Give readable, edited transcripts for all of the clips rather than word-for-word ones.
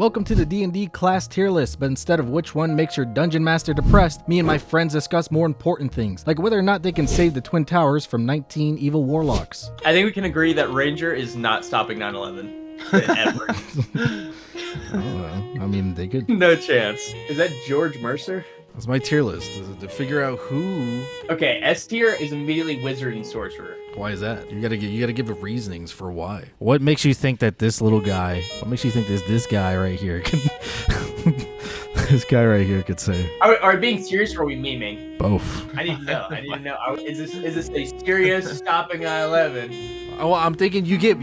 Welcome to the D&D class tier list, but instead of which one makes your dungeon master depressed, me and my friends discuss more important things, like whether or not they can save the Twin Towers from 19 evil warlocks. I think we can agree that Ranger is not stopping 9/11 ever. I mean, they could. No chance. Is that George Mercer? That's my tier list, is to figure out who. Okay, S tier is immediately wizard and sorcerer. Why is that? You gotta give the reasonings for why. What makes you think that this little guy? What makes you think this guy right here can? This guy right here could say. Are we being serious or are we memeing? Both. I need to know. Is this a serious stopping 9/11? Oh, I'm thinking you get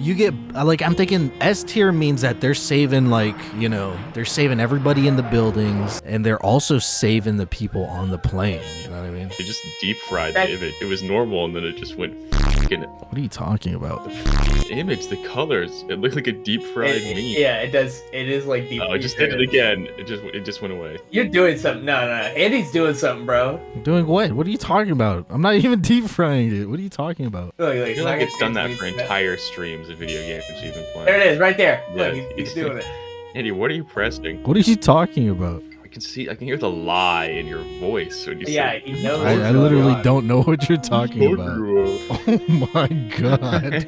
like, I'm thinking S tier means that they're saving, like, you know, they're saving everybody in the buildings and they're also saving the people on the plane. You know what I mean? They just deep fried the image. It was normal and then it just went f***ing it. What are you talking about? The image, the colors, it looked like a deep fried meat. Yeah, it does. It is like deep. Oh, I just did it again. It just went away. You're doing something. No. Andy's doing something, bro. Doing what? What are you talking about? I'm not even deep frying it. What are you talking about? I feel like it's done that for entire streams of video games you've been playing. There it is, right there. Yeah, Look, he's doing it. Andy, what are you pressing? What are you talking about? I can hear the lie in your voice when you say. You know. I literally don't know what you're talking about. Oh my god.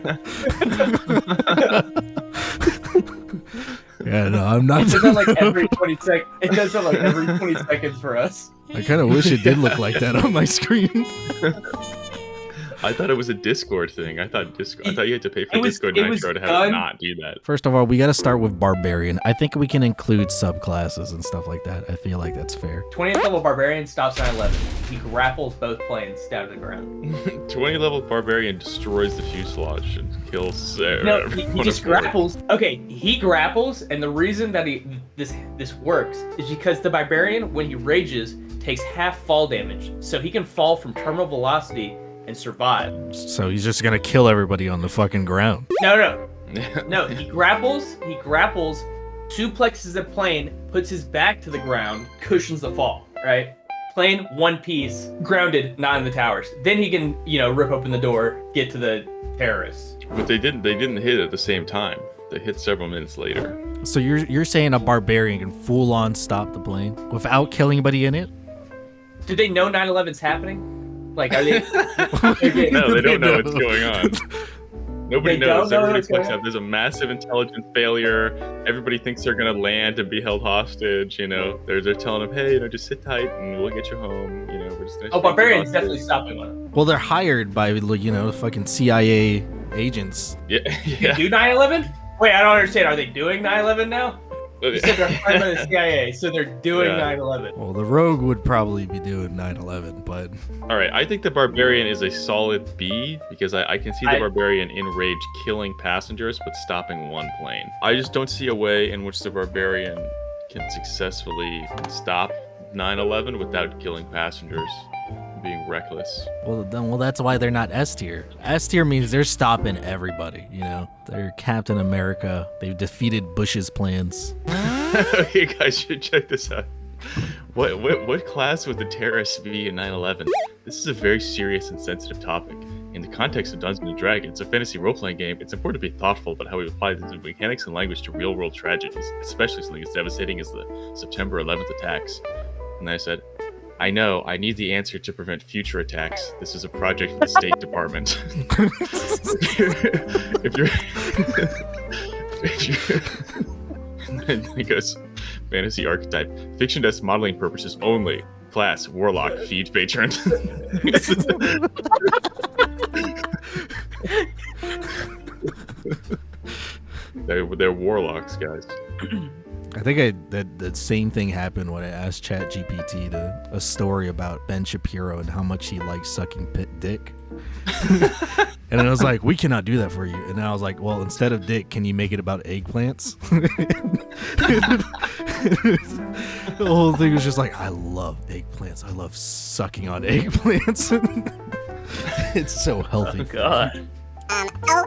Yeah, no, I'm not. It does that like every 20 seconds. It does that like every 20 seconds for us. I kind of wish it did look like that on my screen. I thought it was a Discord thing. I thought you had to pay for Discord Nitro to have it not do that. First of all, we got to start with Barbarian. I think we can include subclasses and stuff like that. I feel like that's fair. 20th level Barbarian stops 9/11. He grapples both planes down to the ground. 20 level Barbarian destroys the fuselage and kills Sarah. No, he just grapples. Okay, he grapples, and the reason that this works is because the Barbarian, when he rages, takes half fall damage, so he can fall from terminal velocity and survive. So he's just gonna kill everybody on the fucking ground. No, he grapples, suplexes the plane, puts his back to the ground, cushions the fall, right? Plane, one piece, grounded, not in the towers. Then he can, rip open the door, get to the terrorists. But they didn't hit at the same time. They hit several minutes later. So you're saying a Barbarian can full on stop the plane without killing anybody in it? Do they know 9/11's happening? Like, are they? No, they don't know what's going on. Nobody knows. Everybody's fucked up. There's a massive intelligence failure. Everybody thinks they're gonna land and be held hostage. They're telling them, hey, just sit tight and we'll get you home. We're just gonna. Oh, Barbarian's definitely stopping one. Well, they're hired by fucking CIA agents. Yeah. You do 9/11? Wait, I don't understand. Are they doing 9/11 now? You said they're hired by the CIA, so they're doing 9/11. Well, the Rogue would probably be doing 9/11, but... All right, I think the Barbarian is a solid B, because I can see the Barbarian in rage killing passengers, but stopping one plane. I just don't see a way in which the Barbarian can successfully stop 9/11 without killing passengers. Being reckless. Well, that's why they're not S tier. S tier means they're stopping everybody. They're Captain America. They've defeated Bush's plans. Okay, guys, should check this out. What class would the terrorists be in 9/11? This is a very serious and sensitive topic. In the context of Dungeons & Dragons, a fantasy role-playing game, it's important to be thoughtful about how we apply the mechanics and language to real-world tragedies, especially something as devastating as the September 11th attacks. And I said, I know, I need the answer to prevent future attacks. This is a project for the State Department. if you're and then he goes, fantasy archetype, fiction desk modeling purposes only. Class, Warlock, feed patron. They're Warlocks, guys. I think that same thing happened when I asked ChatGPT a story about Ben Shapiro and how much he likes sucking pit dick. And I was like, we cannot do that for you. And I was like, well, instead of dick, can you make it about eggplants? The whole thing was just like, I love eggplants. I love sucking on eggplants. It's so healthy. Oh, God. Oh my god.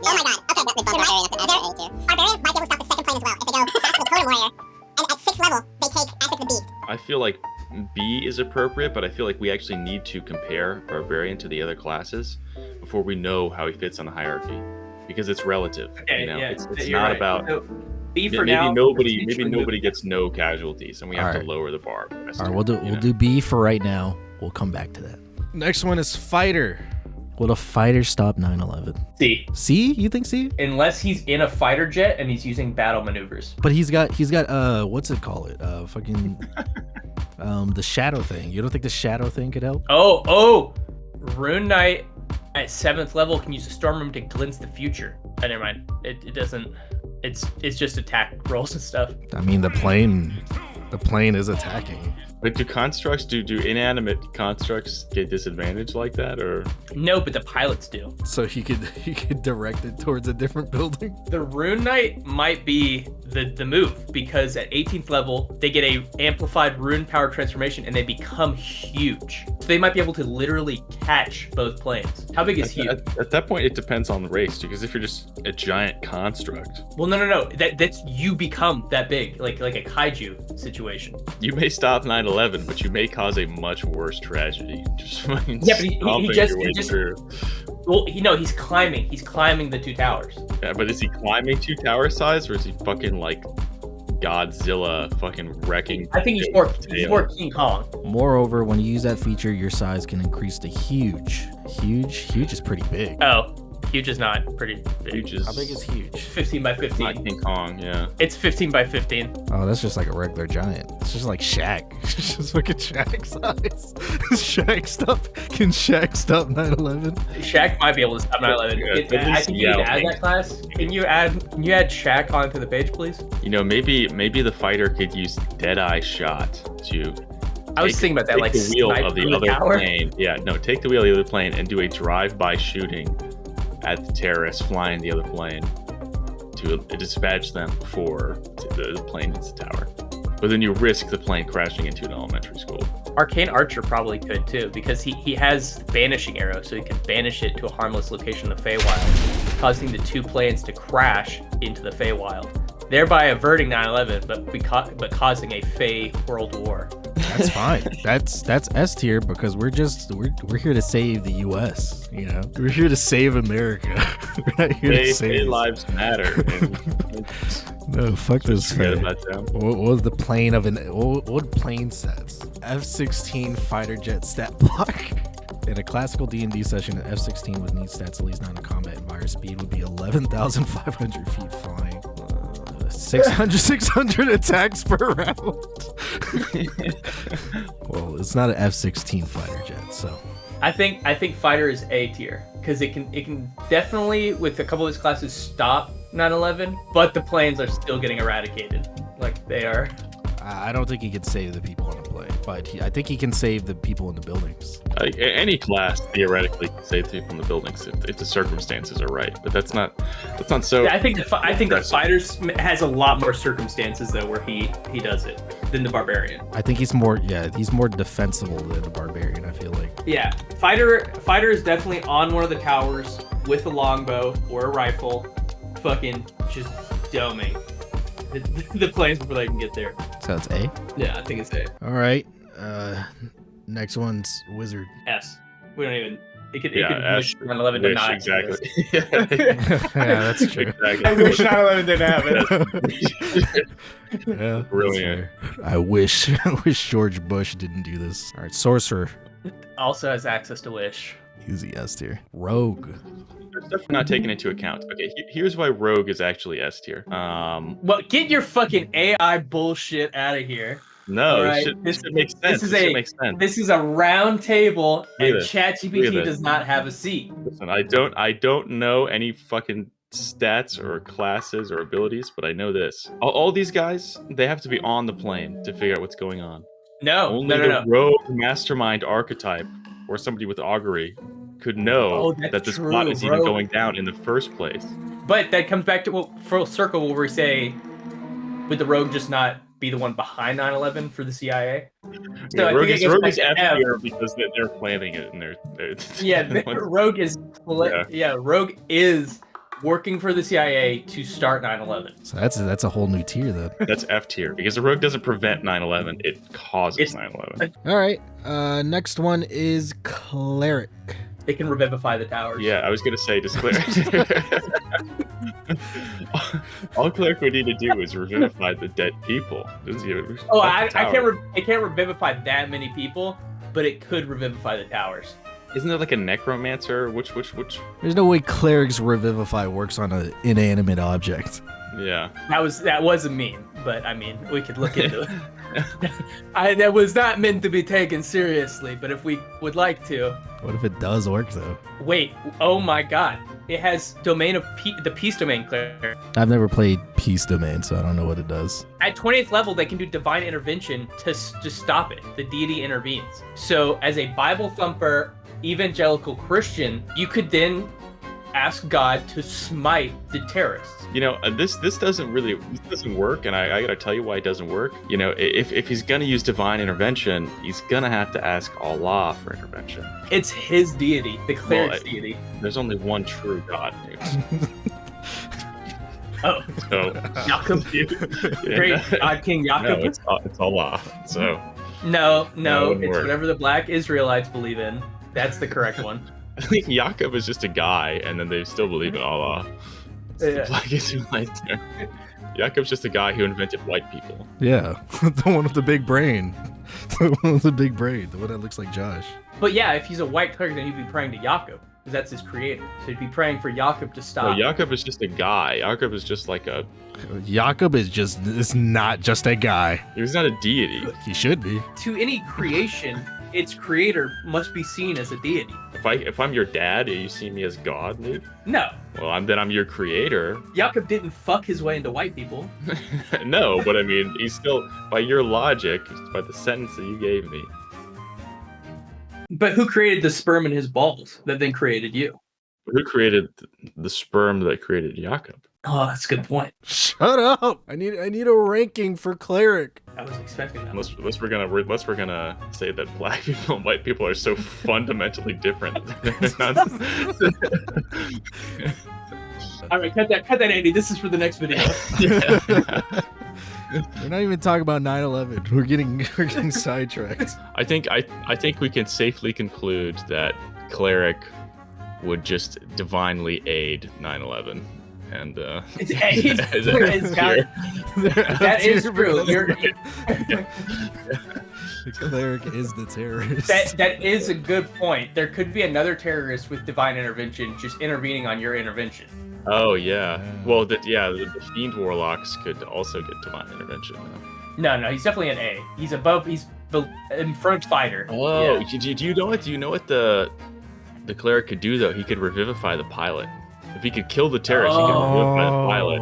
Okay, they bumped Barbarian up to S tier. Barbarian might be able to stop the second plane as well if they go past the Totem Warrior. And at 6th level, they take Aspect of the Beast. I feel like B is appropriate, but I feel like we actually need to compare Barbarian to the other classes before we know how he fits on the hierarchy. Because it's relative. Okay, It's not right. about... B for maybe now. nobody gets no casualties, and we have to Alright. lower the bar. All right, we'll do B for right now. We'll come back to that. Next one is fighter. Will a fighter stop 9/11? C. C? You think C? Unless he's in a fighter jet and he's using battle maneuvers. But he's got what's it called? Fucking the shadow thing. You don't think the shadow thing could help? Oh, Rune Knight at 7th level can use a storm room to glimpse the future. Oh, never mind. It doesn't. It's just attack rolls and stuff. I mean, the plane is attacking. But do constructs, do inanimate constructs get disadvantaged like that, or? No, but the pilots do. So he could direct it towards a different building. The Rune Knight might be the move, because at 18th level they get a amplified rune power transformation and they become huge. So they might be able to literally catch both planes. How big is huge? At that point, it depends on the race, because if you're just a giant construct, Well, no. That's you become that big, like a kaiju situation. you may stop 9/11, but you may cause a much worse tragedy. Just fucking Yeah, but he stomping just- your way he just- through. Well, he's climbing. He's climbing the 2 towers. Yeah, but is he climbing 2 tower size, or is he fucking like Godzilla fucking wrecking? I think he's more King Kong. Moreover, when you use that feature, your size can increase to huge. Huge is pretty big. Oh, huge is not pretty big. Huge is How big is huge? 15 by 15. not King Kong, yeah. It's 15 by 15. Oh, that's just like a regular giant. It's just like Shaq. It's just fucking Shaq size. Can Shaq stop 9/11? Shaq might be able to stop 9/11. Yeah, at I least think you need to Yao add Ming. that class. Can you add Shaq onto the page, please? You know, maybe the fighter could use Deadeye Shot to. I was thinking about that, take like the wheel snipe of the from other tower. plane. Yeah, no, take the wheel of the other plane and do a drive-by shooting at the terrorists flying the other plane to dispatch them before the plane hits the tower. But then you risk the plane crashing into an elementary school. Arcane Archer probably could too, because he has Banishing Arrow, so he can banish it to a harmless location in the Feywild, causing the 2 planes to crash into the Feywild, thereby averting 9/11, but causing a Fey world war. That's fine. That's S tier because we're here to save the U.S. You know, we're here to save America. We're not here to save lives matter. And No, fuck those forget Fey. about them. What was the plane of what plane stats? F-16 fighter jet stat block. In a classical D&D session, an F-16 with neat stats at least 9 in combat and fire speed would be 11,500 feet flying. 600 attacks per round. Well, it's not an F-16 fighter jet, so. I think fighter is A tier, because it can definitely, with a couple of its classes, stop 9/11, but the planes are still getting eradicated, like they are. I don't think he can save the people on the plane, but I think he can save the people in the buildings. Any class theoretically can save people in the buildings if the circumstances are right, but that's not so. Yeah, I think the aggressive. fighters has a lot more circumstances though where he does it than the barbarian. I think he's more defensible than the barbarian, I feel like. Yeah, fighter is definitely on one of the towers with a longbow or a rifle, fucking just doming the planes before they can get there. So it's A? Yeah, I think it's A. All right. Next one's wizard. S. We don't even. It could S. wish 9/11 did not. Exactly. Yeah, that's true. Exactly. I wish 9/11 didn't happen. Yeah, Brilliant. that's fair. I wish George Bush didn't do this. All right, sorcerer. Also has access to wish. Easy S tier. Rogue. There's stuff we're not taking into account. Okay, here's why Rogue is actually S tier. Well, get your fucking AI bullshit out of here. No, All right, it should make sense. This is It should make sense. This is a round table, and Look at ChatGPT this. does not have a seat. Listen, I don't know any fucking stats or classes or abilities, but I know this. All these guys, they have to be on the plane to figure out what's going on. No, Only the rogue mastermind archetype or somebody with augury could know that's that this true, plot is even rogue. going down in the first place. But that comes back to full circle where we say, would the rogue just not be the one behind 9/11 for the CIA? So Rogue is back to F tier because they're planning it and they're Yeah, Rogue is Rogue is working for the CIA to start 9/11. So that's a whole new tier then. That's F tier because the rogue doesn't prevent 9/11; it causes 9/11. All right. Next one is cleric. It can revivify the towers. Yeah, I was gonna say just clear. All Cleric would need to do is revivify the dead people. Oh, I can't revivify that many people, but it could revivify the towers. Isn't there like a necromancer? Which? There's no way Cleric's Revivify works on an inanimate object. Yeah. That was a meme, but I mean, we could look into it. That was not meant to be taken seriously, but if we would like to. What if it does work though? Wait, oh my god. It has domain of the peace domain, Cleric. I've never played Peace Domain, so I don't know what it does. At 20th level, they can do divine intervention to stop it. The deity intervenes. So as a Bible thumper, evangelical Christian, you could then ask God to smite the terrorists. You know, this doesn't work, and I gotta tell you why it doesn't work. You know, if he's gonna use divine intervention, he's gonna have to ask Allah for intervention. It's his deity, the cleric's deity. There's only one true God, dude. Oh, so Jacob, great God King Jacob. No, it's Allah. So no, it it's work. Whatever the Black Israelites believe in. That's the correct one. I think Jacob is just a guy, and then they still believe in Allah. Yeah. Black Israelites. Jacob's just a guy who invented white people. Yeah, the one with the big brain. The one with the big brain. The one that looks like Josh. But yeah, if he's a white cleric, then he'd be praying to Jacob, because that's his creator. So he'd be praying for Jacob to stop. No, Jacob is just a guy. Jacob is just like a... Jacob is not just a guy. He's not a deity. He should be. To any creation, its creator must be seen as a deity. If I'm your dad, you see me as God, dude? No. Well, I'm your creator. Jacob didn't fuck his way into white people. No, but I mean, he's still, by your logic, by the sentence that you gave me. But who created the sperm in his balls that then created you? Who created the sperm that created Jacob? Oh, that's a good point. Shut up! I need a ranking for Cleric. I was expecting that. Unless we're gonna say that black people and white people are so fundamentally different. All right, cut that, Andy. This is for the next video. We're not even talking about 9/11. We're getting sidetracked. I think we can safely conclude that Cleric would just divinely aid 9/11. And that is true. The Cleric is the terrorist. That is a good point. There could be another terrorist with divine intervention just intervening on your intervention. Oh yeah. Well, the fiend warlocks could also get divine intervention. No, he's definitely an A. He's in front fighter. Oh, yeah. Do you know what the cleric could do though? He could revivify the pilot. If he could kill the terrorist, he could revivify the pilot.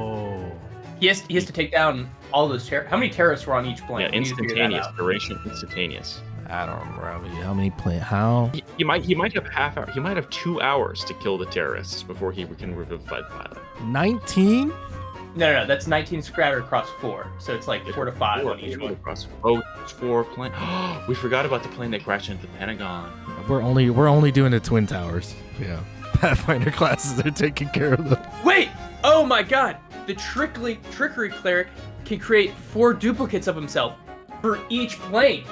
He has to take down all those terrorists. How many terrorists were on each plane? Yeah, instantaneous. Duration instantaneous. I don't remember how many How? He might have half hour. He might have 2 hours to kill the terrorists before he can revivify the pilot. 19? No, that's 19 scattered across 4. So it's like 4 to 5 on each one. Oh, 4 plane. We forgot about the plane that crashed into the Pentagon. We're only doing the Twin Towers. Yeah. Pathfinder classes are taking care of them. Wait! Oh my god! The trickery cleric can create 4 duplicates of himself for each plane.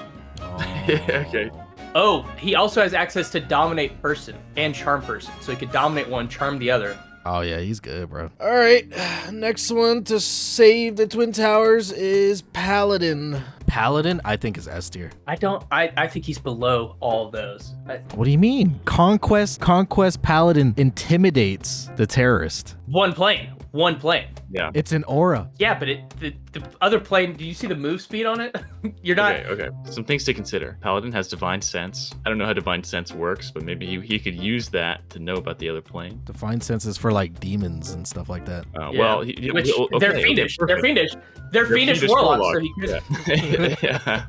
Okay. Oh, he also has access to dominate person and charm person. So he could dominate one, charm the other. Oh yeah, he's good, bro. All right, next one to save the Twin Towers is Paladin. Paladin, I think is S tier. I think he's below all of those. What do you mean? Conquest Paladin intimidates the terrorist. One plane. Yeah. It's an aura. Yeah, but the other plane, do you see the move speed on it? You're not... Okay. Some things to consider. Paladin has divine sense. I don't know how divine sense works, but maybe he could use that to know about the other plane. Divine sense is for like demons and stuff like that. Yeah. Well, they're fiendish. They're fiendish. They're fiendish warlocks. So he could... Yeah.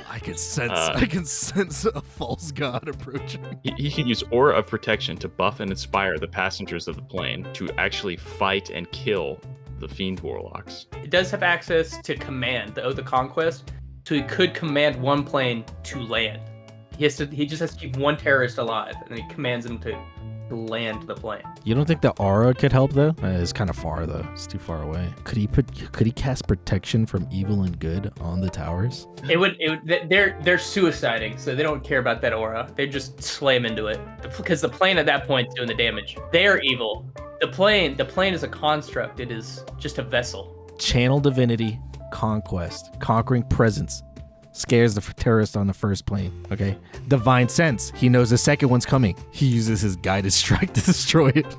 I can sense a false god approaching. He can use Aura of Protection to buff and inspire the passengers of the plane to actually fight and kill the Fiend Warlocks. It does have access to command, the Oath of Conquest, so he could command one plane to land. He just has to keep one terrorist alive, and he commands him to to land the plane. You don't think the aura could help though? It's kind of far though. It's too far away. Could he cast protection from evil and good on the towers? They're suiciding, so they don't care about that aura. They just slam into it because the plane at that point is doing the damage. They're evil. The plane is a construct. It is just a vessel. Channel divinity, conquest, conquering presence. Scares the terrorist on the first plane, okay? Divine sense. He knows the second one's coming. He uses his guided strike to destroy it.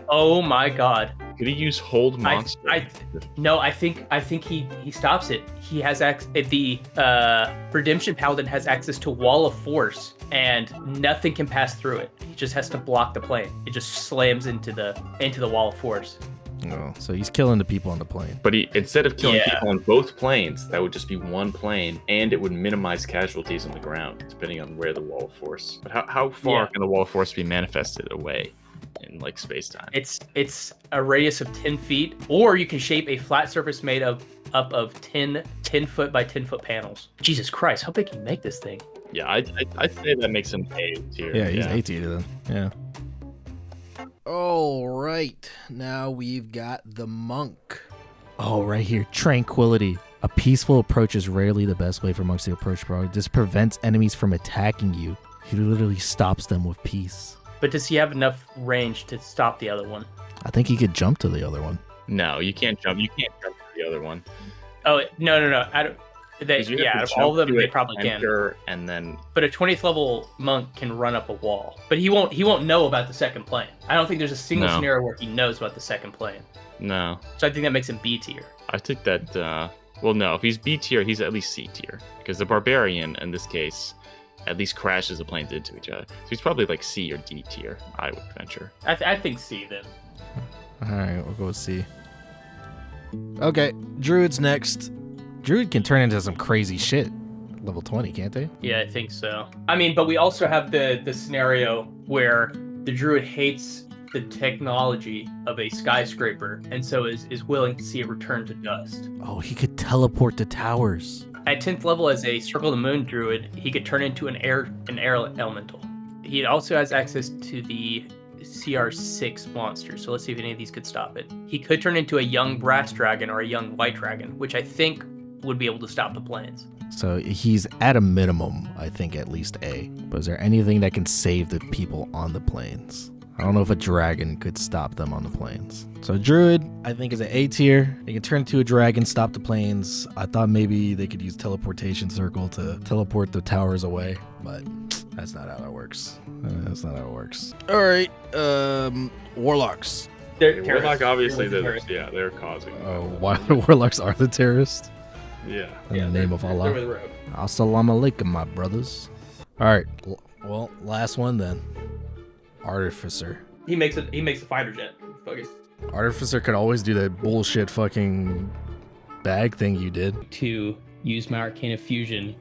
Oh my God. Could he use hold monster? I think he stops it. He has the Redemption Paladin has access to Wall of Force, and nothing can pass through it. He just has to block the plane. It just slams into the Wall of Force. Oh, so he's killing the people on the plane. But instead of killing people on both planes, that would just be one plane, and it would minimize casualties on the ground, depending on where the Wall of Force. But how far can the Wall of Force be manifested away in like space time? It's a radius of 10 feet, or you can shape a flat surface made up of 10 foot by 10 foot panels. Jesus Christ, how big can you make this thing? Yeah, I'd say that makes him A tier. Yeah, he's A tier then. Yeah. All right, now we've got the monk. Oh, right here, tranquility. A peaceful approach is rarely the best way for monks to approach bro. This prevents enemies from attacking you. He literally stops them with peace. But does he have enough range to stop the other one? I think he could jump to the other one. No, you can't jump. You can't jump to the other one. Oh no! Out of all of them, they probably can. And then, but a 20th level monk can run up a wall, but he won't know about the second plane. I don't think there's a single scenario where he knows about the second plane. No. So I think that makes him B tier. I think that. Well, no. If he's B tier, he's at least C tier because the barbarian in this case at least crashes the planes into each other. So he's probably like C or D tier. I would venture. I think C then. All right, we'll go with C. Okay, Druid's next. Druid can turn into some crazy shit. Level 20, can't they? Yeah, I think so. I mean, but we also have the scenario where the Druid hates the technology of a skyscraper, and so is willing to see it return to dust. Oh, he could teleport to towers. At 10th level as a Circle the Moon Druid, he could turn into an air elemental. He also has access to the CR6 monster, so let's see if any of these could stop it. He could turn into a young brass dragon or a young white dragon, which I think would be able to stop the planes. So he's at a minimum, I think at least A. But is there anything that can save the people on the planes? I don't know if a dragon could stop them on the planes. So Druid, I think, is an A tier. They can turn into a dragon, stop the planes. I thought maybe they could use teleportation circle to teleport the towers away, but that's not how that works. All right, warlocks. Warlock, obviously, they're causing. Oh, why the warlocks are the terrorists? Yeah. In the name of Allah. Assalamu alaikum, my brothers. All right. Well, last one then. Artificer. He makes a fighter jet. Fuck it. Artificer could always do that bullshit fucking bag thing you did. To use my Arcana Fusion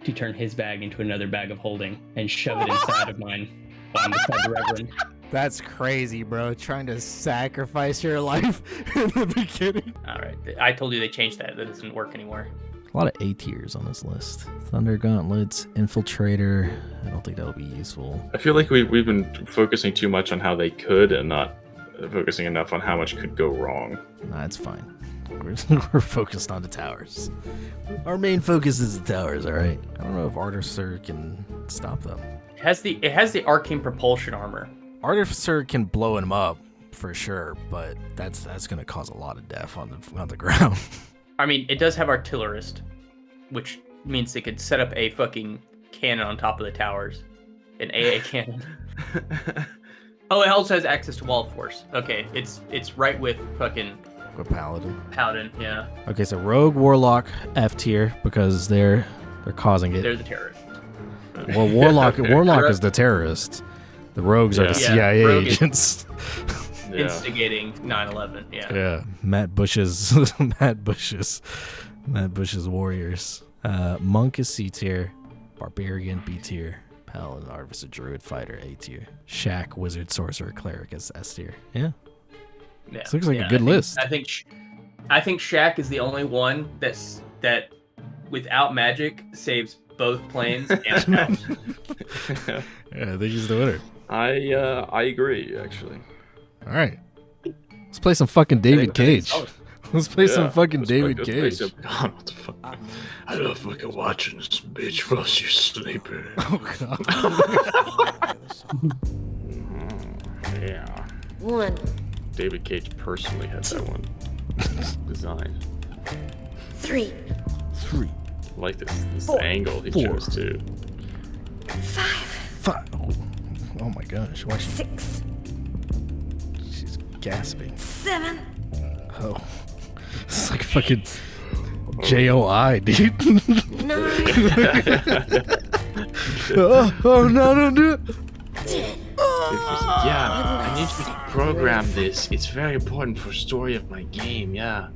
to turn his bag into another bag of holding and shove it inside of mine while I'm beside the Reverend. That's crazy, bro. Trying to sacrifice your life in the beginning. All right. I told you they changed that. That doesn't work anymore. A lot of A tiers on this list. Thunder Gauntlets, Infiltrator. I don't think that'll be useful. I feel like we've been focusing too much on how they could and not focusing enough on how much could go wrong. Nah, it's fine. We're focused on the towers. Our main focus is the towers, all right? I don't know if Artificer can stop them. It has the arcane propulsion armor. Artificer can blow him up for sure, but that's going to cause a lot of death on the ground. I mean, it does have artillerist, which means they could set up a fucking cannon on top of the towers, an AA cannon. Oh, it also has access to Wall of Force. Okay, it's right with fucking with Paladin. Paladin, yeah. Okay, so Rogue, Warlock, F tier because they're causing it. They're the terrorists. Well, Warlock is the terrorist. The Rogues are the CIA agents. Instigating 9/11. Yeah. Matt Bush's warriors. Monk is C tier. Barbarian B tier. Paladin, Artificer, Druid, Fighter A tier. Shack, Wizard, Sorcerer, Cleric is S tier. Yeah. This looks like a good list. I think Shack is the only one that without magic saves both planes and towers. Yeah, I think he's the winner. I agree, actually. All right. Let's play some fucking David Cage. Let's play some fucking Let's play- David let's play Cage. some- God, what the fuck? I love fucking watching this bitch while she's sleeping. Oh god. Yeah. 1, David Cage personally had that one designed. 3, 3, I like this 4, angle he 4. chose too. 5, 5. Oh my gosh. Watch. 6, She's gasping. 7, Oh. It's like fucking JOI, dude. 9, oh no, no. Yeah, I need to program this. It's very important for story of my game, yeah.